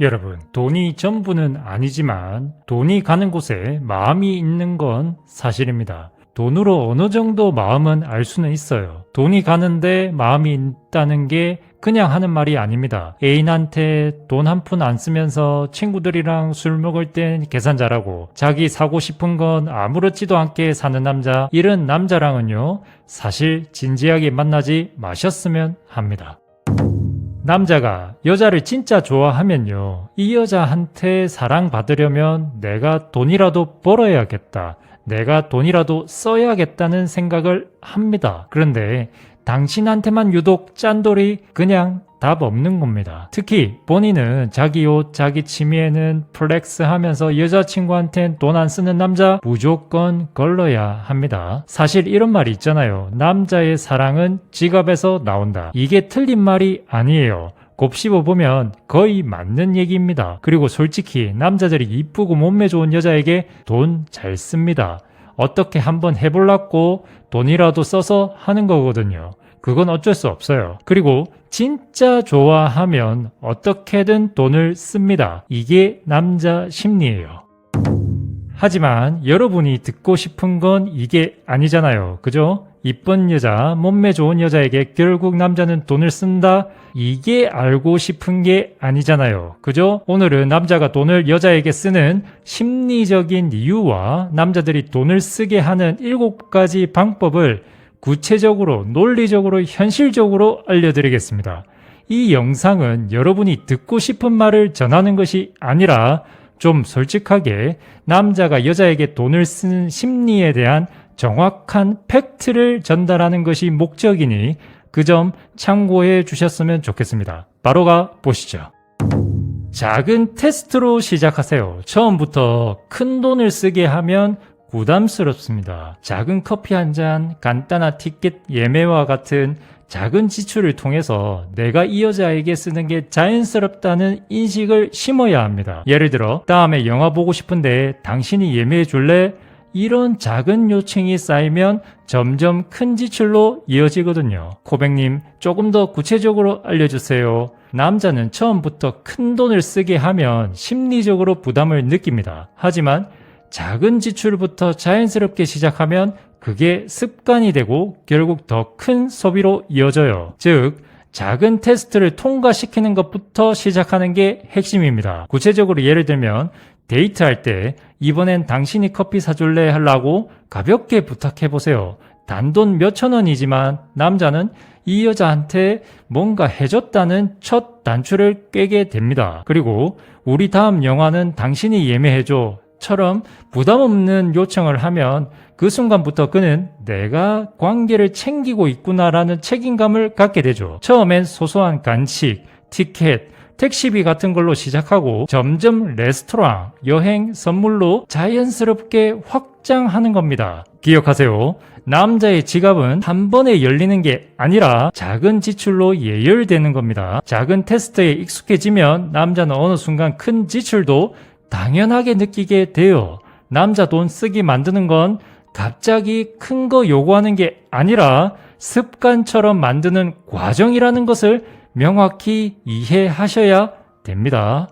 여러분, 돈이 전부는 아니지만 돈이 가는 곳에 마음이 있는 건 사실입니다. 돈으로 어느 정도 마음은 알 수는 있어요. 돈이 가는데 마음이 있다는 게 그냥 하는 말이 아닙니다. 애인한테 돈 한 푼 안 쓰면서 친구들이랑 술 먹을 땐 계산 잘하고 자기 사고 싶은 건 아무렇지도 않게 사는 남자, 이런 남자랑은요, 사실 진지하게 만나지 마셨으면 합니다. 남자가 여자를 진짜 좋아하면요, 이 여자한테 사랑받으려면 내가 돈이라도 벌어야겠다, 내가 돈이라도 써야겠다는 생각을 합니다. 그런데 당신한테만 유독 짠돌이 그냥 답 없는 겁니다. 특히 본인은 자기 옷, 자기 취미에는 플렉스 하면서 여자친구한텐 돈 안 쓰는 남자 무조건 걸러야 합니다. 사실 이런 말이 있잖아요. 남자의 사랑은 지갑에서 나온다. 이게 틀린 말이 아니에요. 곱씹어보면 거의 맞는 얘기입니다. 그리고 솔직히 남자들이 이쁘고 몸매 좋은 여자에게 돈 잘 씁니다. 어떻게 한번 해볼라고 돈이라도 써서 하는 거거든요. 그건 어쩔 수 없어요. 그리고 진짜 좋아하면 어떻게든 돈을 씁니다. 이게 남자 심리예요. 하지만 여러분이 듣고 싶은 건 이게 아니잖아요. 그죠? 이쁜 여자, 몸매 좋은 여자에게 결국 남자는 돈을 쓴다? 이게 알고 싶은 게 아니잖아요. 그죠? 오늘은 남자가 돈을 여자에게 쓰는 심리적인 이유와 남자들이 돈을 쓰게 하는 7가지 방법을 구체적으로, 논리적으로, 현실적으로 알려드리겠습니다. 이 영상은 여러분이 듣고 싶은 말을 전하는 것이 아니라 좀 솔직하게 남자가 여자에게 돈을 쓰는 심리에 대한 정확한 팩트를 전달하는 것이 목적이니 그 점 참고해 주셨으면 좋겠습니다. 바로 가 보시죠. 작은 테스트로 시작하세요. 처음부터 큰 돈을 쓰게 하면 부담스럽습니다. 작은 커피 한 잔, 간단한 티켓 예매와 같은 작은 지출을 통해서 내가 이 여자에게 쓰는 게 자연스럽다는 인식을 심어야 합니다. 예를 들어, 다음에 영화 보고 싶은데 당신이 예매해 줄래? 이런 작은 요청이 쌓이면 점점 큰 지출로 이어지거든요. 코백님, 조금 더 구체적으로 알려주세요. 남자는 처음부터 큰 돈을 쓰게 하면 심리적으로 부담을 느낍니다. 하지만 작은 지출부터 자연스럽게 시작하면 그게 습관이 되고 결국 더 큰 소비로 이어져요. 즉, 작은 테스트를 통과시키는 것부터 시작하는 게 핵심입니다. 구체적으로 예를 들면 데이트할 때 이번엔 당신이 커피 사줄래 하려고 가볍게 부탁해보세요. 단돈 몇천 원이지만 남자는 이 여자한테 뭔가 해줬다는 첫 단추를 꿰게 됩니다. 그리고 우리 다음 영화는 당신이 예매해줘 처럼 부담 없는 요청을 하면 그 순간부터 그는 내가 관계를 챙기고 있구나라는 책임감을 갖게 되죠. 처음엔 소소한 간식, 티켓, 택시비 같은 걸로 시작하고 점점 레스토랑, 여행, 선물로 자연스럽게 확장하는 겁니다. 기억하세요. 남자의 지갑은 한 번에 열리는 게 아니라 작은 지출로 예열되는 겁니다. 작은 테스트에 익숙해지면 남자는 어느 순간 큰 지출도 당연하게 느끼게 돼요. 남자 돈 쓰기 만드는 건 갑자기 큰 거 요구하는 게 아니라 습관처럼 만드는 과정이라는 것을 명확히 이해하셔야 됩니다.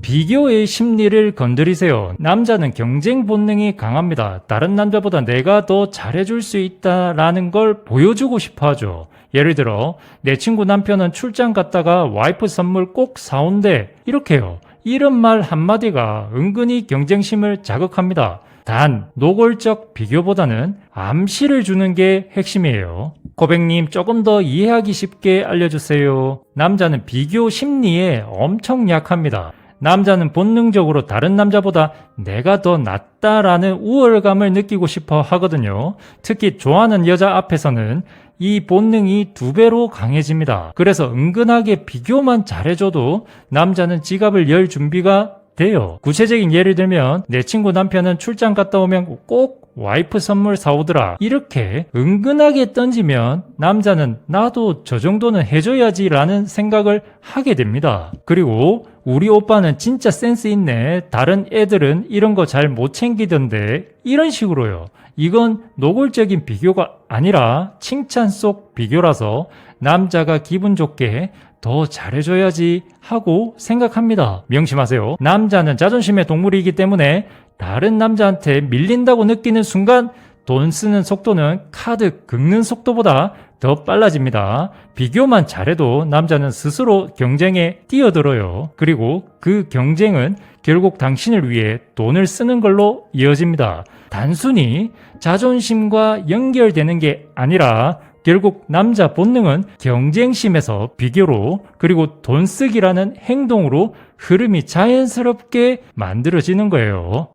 비교의 심리를 건드리세요. 남자는 경쟁 본능이 강합니다. 다른 남자보다 내가 더 잘해줄 수 있다라는 걸 보여주고 싶어 하죠. 예를 들어, 내 친구 남편은 출장 갔다가 와이프 선물 꼭 사온대. 이렇게요. 이런 말 한마디가 은근히 경쟁심을 자극합니다. 단, 노골적 비교보다는 암시를 주는 게 핵심이에요. 코백님, 조금 더 이해하기 쉽게 알려주세요. 남자는 비교 심리에 엄청 약합니다. 남자는 본능적으로 다른 남자보다 내가 더 낫다라는 우월감을 느끼고 싶어 하거든요. 특히 좋아하는 여자 앞에서는 이 본능이 2배로 강해집니다. 그래서 은근하게 비교만 잘해줘도 남자는 지갑을 열 준비가 돼요. 구체적인 예를 들면 내 친구 남편은 출장 갔다 오면 꼭 와이프 선물 사오더라. 이렇게 은근하게 던지면 남자는 나도 저 정도는 해줘야지 라는 생각을 하게 됩니다. 그리고 우리 오빠는 진짜 센스 있네. 다른 애들은 이런 거 잘 못 챙기던데. 이런 식으로요. 이건 노골적인 비교가 아니라 칭찬 속 비교라서 남자가 기분 좋게 더 잘해줘야지 하고 생각합니다. 명심하세요. 남자는 자존심의 동물이기 때문에 다른 남자한테 밀린다고 느끼는 순간 돈 쓰는 속도는 카드 긁는 속도보다 더 빨라집니다. 비교만 잘해도 남자는 스스로 경쟁에 뛰어들어요. 그리고 그 경쟁은 결국 당신을 위해 돈을 쓰는 걸로 이어집니다. 단순히 자존심과 연결되는 게 아니라 결국 남자 본능은 경쟁심에서 비교로 그리고 돈 쓰기라는 행동으로 흐름이 자연스럽게 만들어지는 거예요.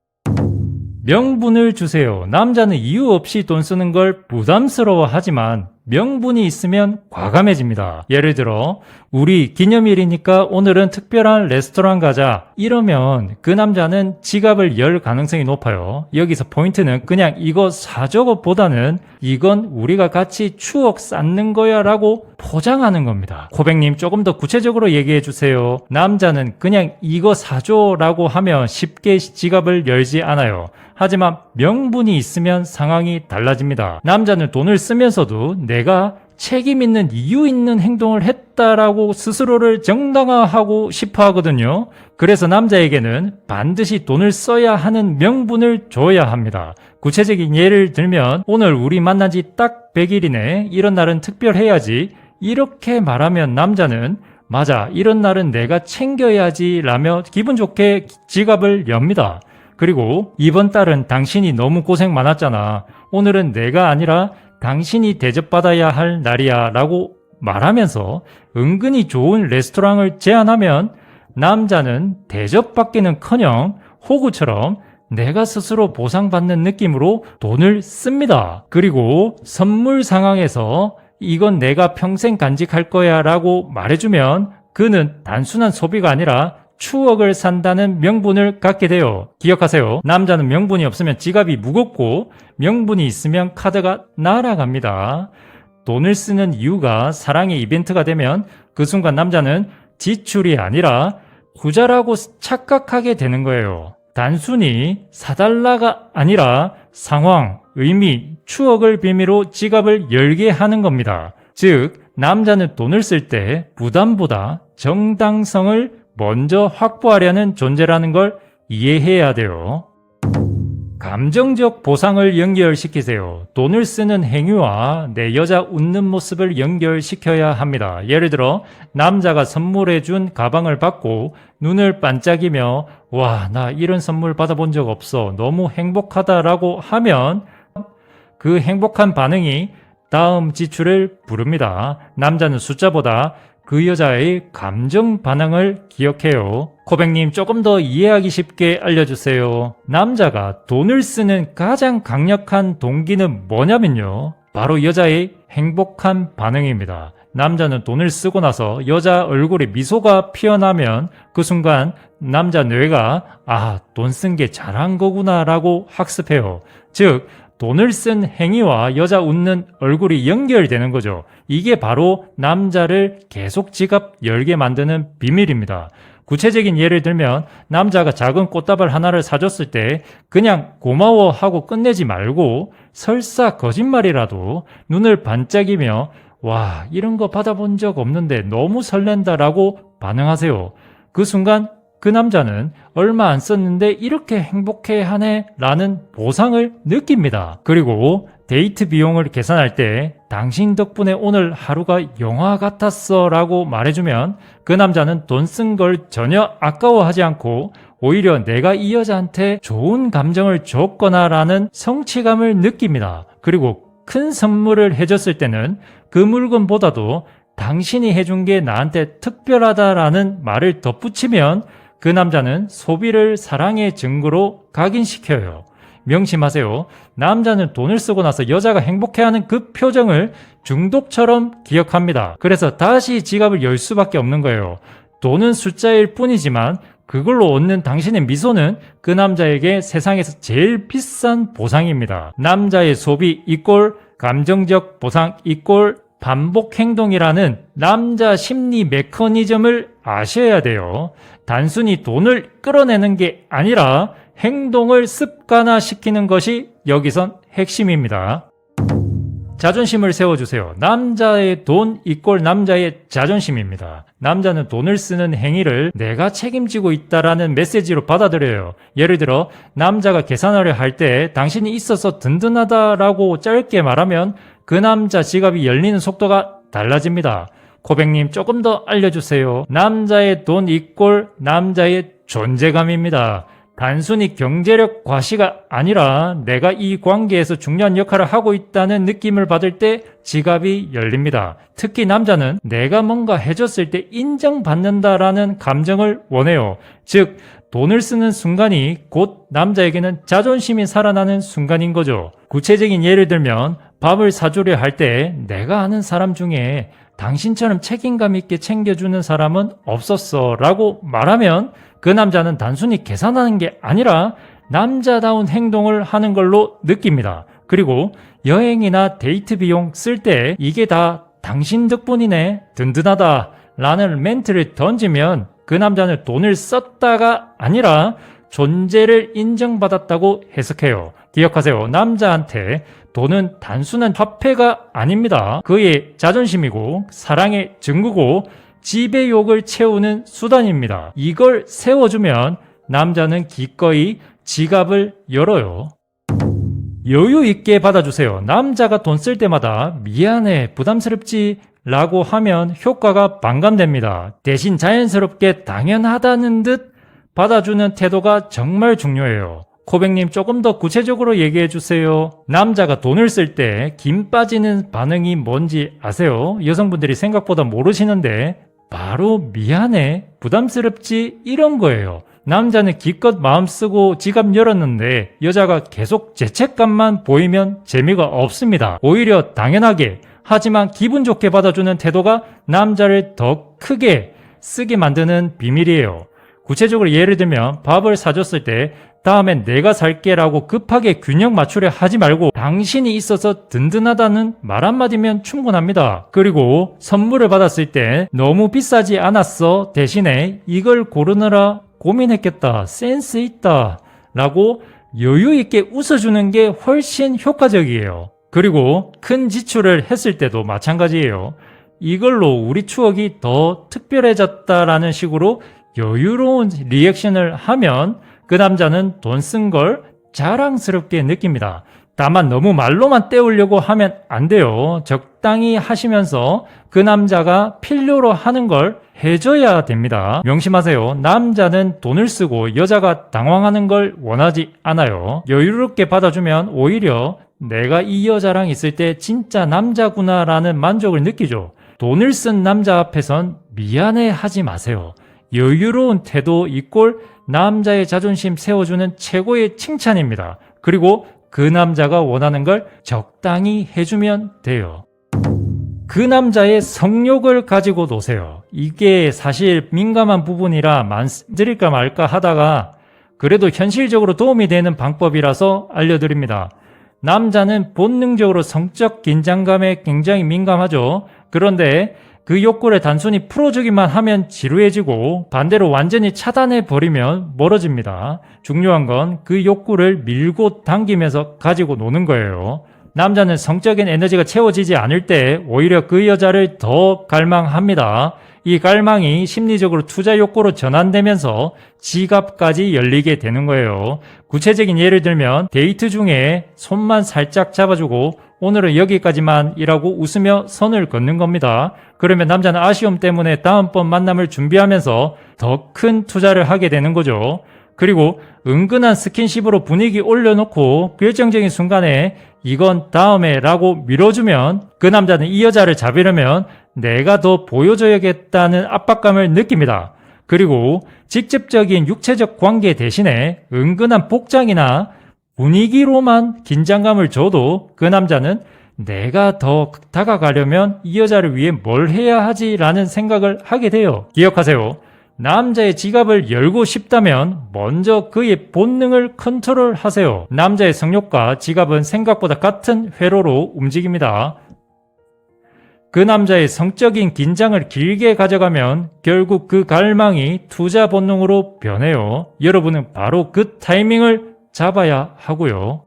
명분을 주세요. 남자는 이유 없이 돈 쓰는 걸 부담스러워하지만 명분이 있으면 과감해집니다. 예를 들어 우리 기념일이니까 오늘은 특별한 레스토랑 가자 이러면 그 남자는 지갑을 열 가능성이 높아요. 여기서 포인트는 그냥 이거 사줘 보다는 이건 우리가 같이 추억 쌓는 거야 라고 포장하는 겁니다. 코백님 조금 더 구체적으로 얘기해 주세요. 남자는 그냥 이거 사줘 라고 하면 쉽게 지갑을 열지 않아요. 하지만 명분이 있으면 상황이 달라집니다. 남자는 돈을 쓰면서도 내가 책임 있는 이유 있는 행동을 했다라고 스스로를 정당화하고 싶어 하거든요. 그래서 남자에게는 반드시 돈을 써야 하는 명분을 줘야 합니다. 구체적인 예를 들면 오늘 우리 만난 지 딱 100일이네. 이런 날은 특별해야지. 이렇게 말하면 남자는 맞아, 이런 날은 내가 챙겨야지 라며 기분 좋게 지갑을 엽니다. 그리고 이번 달은 당신이 너무 고생 많았잖아. 오늘은 내가 아니라 당신이 대접받아야 할 날이야 라고 말하면서 은근히 좋은 레스토랑을 제안하면 남자는 대접받기는커녕 호구처럼 내가 스스로 보상받는 느낌으로 돈을 씁니다. 그리고 선물 상황에서 이건 내가 평생 간직할 거야 라고 말해주면 그는 단순한 소비가 아니라 추억을 산다는 명분을 갖게 돼요. 기억하세요. 남자는 명분이 없으면 지갑이 무겁고 명분이 있으면 카드가 날아갑니다. 돈을 쓰는 이유가 사랑의 이벤트가 되면 그 순간 남자는 지출이 아니라 부자라고 착각하게 되는 거예요. 단순히 사달라가 아니라 상황, 의미, 추억을 빌미로 지갑을 열게 하는 겁니다. 즉, 남자는 돈을 쓸 때 부담보다 정당성을 먼저 확보하려는 존재라는 걸 이해해야 돼요. 감정적 보상을 연결시키세요. 돈을 쓰는 행위와 내 여자 웃는 모습을 연결시켜야 합니다. 예를 들어 남자가 선물해준 가방을 받고 눈을 반짝이며 와, 나 이런 선물 받아본 적 없어. 너무 행복하다라고 하면 그 행복한 반응이 다음 지출을 부릅니다. 남자는 숫자보다 그 여자의 감정 반응을 기억해요. 코백님 조금 더 이해하기 쉽게 알려주세요. 남자가 돈을 쓰는 가장 강력한 동기는 뭐냐면요. 바로 여자의 행복한 반응입니다. 남자는 돈을 쓰고 나서 여자 얼굴에 미소가 피어나면 그 순간 남자 뇌가 돈 쓴 게 잘한 거구나 라고 학습해요. 즉 돈을 쓴 행위와 여자 웃는 얼굴이 연결되는 거죠. 이게 바로 남자를 계속 지갑 열게 만드는 비밀입니다. 구체적인 예를 들면 남자가 작은 꽃다발 하나를 사줬을 때 그냥 고마워 하고 끝내지 말고 설사 거짓말이라도 눈을 반짝이며 와, 이런 거 받아본 적 없는데 너무 설렌다라고 반응하세요. 그 순간 그 남자는 얼마 안 썼는데 이렇게 행복해하네 라는 보상을 느낍니다. 그리고 데이트 비용을 계산할 때 당신 덕분에 오늘 하루가 영화 같았어 라고 말해주면 그 남자는 돈 쓴 걸 전혀 아까워하지 않고 오히려 내가 이 여자한테 좋은 감정을 줬거나 라는 성취감을 느낍니다. 그리고 큰 선물을 해줬을 때는 그 물건보다도 당신이 해준 게 나한테 특별하다라는 말을 덧붙이면 그 남자는 소비를 사랑의 증거로 각인시켜요. 명심하세요. 남자는 돈을 쓰고 나서 여자가 행복해하는 그 표정을 중독처럼 기억합니다. 그래서 다시 지갑을 열 수밖에 없는 거예요. 돈은 숫자일 뿐이지만 그걸로 얻는 당신의 미소는 그 남자에게 세상에서 제일 비싼 보상입니다. 남자의 소비 이꼴 감정적 보상 이꼴 반복 행동이라는 남자 심리 메커니즘을 아셔야 돼요. 단순히 돈을 끌어내는 게 아니라 행동을 습관화시키는 것이 여기선 핵심입니다. 자존심을 세워주세요. 남자의 돈 이꼴 남자의 자존심입니다. 남자는 돈을 쓰는 행위를 내가 책임지고 있다라는 메시지로 받아들여요. 예를 들어 남자가 계산하려 할 때 당신이 있어서 든든하다라고 짧게 말하면 그 남자 지갑이 열리는 속도가 달라집니다. 코백님 조금 더 알려주세요. 남자의 돈 이꼴 남자의 존재감입니다. 단순히 경제력 과시가 아니라 내가 이 관계에서 중요한 역할을 하고 있다는 느낌을 받을 때 지갑이 열립니다. 특히 남자는 내가 뭔가 해줬을 때 인정받는다라는 감정을 원해요. 즉 돈을 쓰는 순간이 곧 남자에게는 자존심이 살아나는 순간인 거죠. 구체적인 예를 들면 밥을 사주려 할 때 내가 아는 사람 중에 당신처럼 책임감 있게 챙겨주는 사람은 없었어 라고 말하면 그 남자는 단순히 계산하는 게 아니라 남자다운 행동을 하는 걸로 느낍니다. 그리고 여행이나 데이트 비용 쓸 때 이게 다 당신 덕분이네, 든든하다 라는 멘트를 던지면 그 남자는 돈을 썼다가 아니라 존재를 인정받았다고 해석해요. 기억하세요. 남자한테 돈은 단순한 화폐가 아닙니다. 그의 자존심이고 사랑의 증거고 지배욕을 채우는 수단입니다. 이걸 세워주면 남자는 기꺼이 지갑을 열어요. 여유 있게 받아주세요. 남자가 돈 쓸 때마다 미안해, 부담스럽지 라고 하면 효과가 반감됩니다. 대신 자연스럽게 당연하다는 듯 받아주는 태도가 정말 중요해요. 코백님 조금 더 구체적으로 얘기해 주세요. 남자가 돈을 쓸 때 김 빠지는 반응이 뭔지 아세요? 여성분들이 생각보다 모르시는데 바로 미안해, 부담스럽지 이런 거예요. 남자는 기껏 마음 쓰고 지갑 열었는데 여자가 계속 죄책감만 보이면 재미가 없습니다. 오히려 당연하게 하지만 기분 좋게 받아주는 태도가 남자를 더 크게 쓰게 만드는 비밀이에요. 구체적으로 예를 들면 밥을 사줬을 때 다음엔 내가 살게 라고 급하게 균형 맞추려 하지 말고 당신이 있어서 든든하다는 말 한마디면 충분합니다. 그리고 선물을 받았을 때 너무 비싸지 않았어 대신에 이걸 고르느라 고민했겠다, 센스 있다 라고 여유 있게 웃어주는 게 훨씬 효과적이에요. 그리고 큰 지출을 했을 때도 마찬가지예요. 이걸로 우리 추억이 더 특별해졌다라는 식으로 여유로운 리액션을 하면 그 남자는 돈 쓴 걸 자랑스럽게 느낍니다. 다만 너무 말로만 때우려고 하면 안 돼요. 적당히 하시면서 그 남자가 필요로 하는 걸 해줘야 됩니다. 명심하세요. 남자는 돈을 쓰고 여자가 당황하는 걸 원하지 않아요. 여유롭게 받아주면 오히려 내가 이 여자랑 있을 때 진짜 남자구나 라는 만족을 느끼죠. 돈을 쓴 남자 앞에선 미안해 하지 마세요. 여유로운 태도 이꼴 남자의 자존심 세워주는 최고의 칭찬입니다. 그리고 그 남자가 원하는 걸 적당히 해주면 돼요. 그 남자의 성욕을 가지고 노세요. 이게 사실 민감한 부분이라 말씀드릴까 말까 하다가 그래도 현실적으로 도움이 되는 방법이라서 알려드립니다. 남자는 본능적으로 성적 긴장감에 굉장히 민감하죠. 그런데 그 욕구를 단순히 풀어주기만 하면 지루해지고 반대로 완전히 차단해버리면 멀어집니다. 중요한 건 그 욕구를 밀고 당기면서 가지고 노는 거예요. 남자는 성적인 에너지가 채워지지 않을 때 오히려 그 여자를 더 갈망합니다. 이 갈망이 심리적으로 투자 욕구로 전환되면서 지갑까지 열리게 되는 거예요. 구체적인 예를 들면 데이트 중에 손만 살짝 잡아주고 오늘은 여기까지만 이라고 웃으며 선을 긋는 겁니다. 그러면 남자는 아쉬움 때문에 다음번 만남을 준비하면서 더 큰 투자를 하게 되는 거죠. 그리고 은근한 스킨십으로 분위기 올려놓고 결정적인 순간에 이건 다음에 라고 밀어주면 그 남자는 이 여자를 잡으려면 내가 더 보여줘야겠다는 압박감을 느낍니다. 그리고 직접적인 육체적 관계 대신에 은근한 복장이나 분위기로만 긴장감을 줘도 그 남자는 내가 더 다가가려면 이 여자를 위해 뭘 해야 하지 라는 생각을 하게 돼요. 기억하세요. 남자의 지갑을 열고 싶다면 먼저 그의 본능을 컨트롤하세요. 남자의 성욕과 지갑은 생각보다 같은 회로로 움직입니다. 그 남자의 성적인 긴장을 길게 가져가면 결국 그 갈망이 투자 본능으로 변해요. 여러분은 바로 그 타이밍을 잡아야 하고요.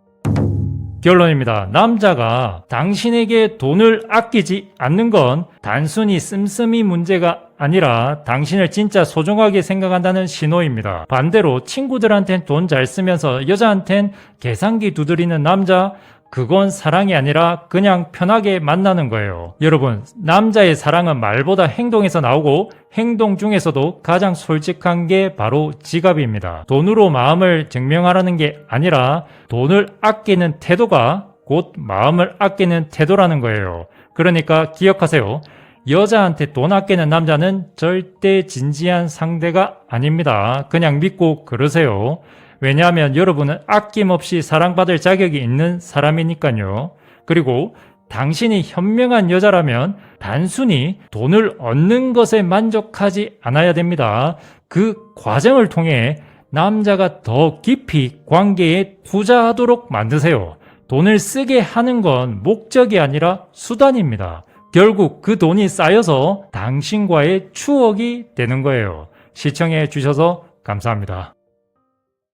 결론입니다. 남자가 당신에게 돈을 아끼지 않는 건 단순히 씀씀이 문제가 아니라 당신을 진짜 소중하게 생각한다는 신호입니다. 반대로 친구들한텐 돈 잘 쓰면서 여자한텐 계산기 두드리는 남자, 그건 사랑이 아니라 그냥 편하게 만나는 거예요. 여러분, 남자의 사랑은 말보다 행동에서 나오고 행동 중에서도 가장 솔직한 게 바로 지갑입니다. 돈으로 마음을 증명하라는 게 아니라 돈을 아끼는 태도가 곧 마음을 아끼는 태도라는 거예요. 그러니까 기억하세요. 여자한테 돈 아끼는 남자는 절대 진지한 상대가 아닙니다. 그냥 믿고 그러세요. 왜냐하면 여러분은 아낌없이 사랑받을 자격이 있는 사람이니까요. 그리고 당신이 현명한 여자라면 단순히 돈을 얻는 것에 만족하지 않아야 됩니다. 그 과정을 통해 남자가 더 깊이 관계에 투자하도록 만드세요. 돈을 쓰게 하는 건 목적이 아니라 수단입니다. 결국 그 돈이 쌓여서 당신과의 추억이 되는 거예요. 시청해 주셔서 감사합니다.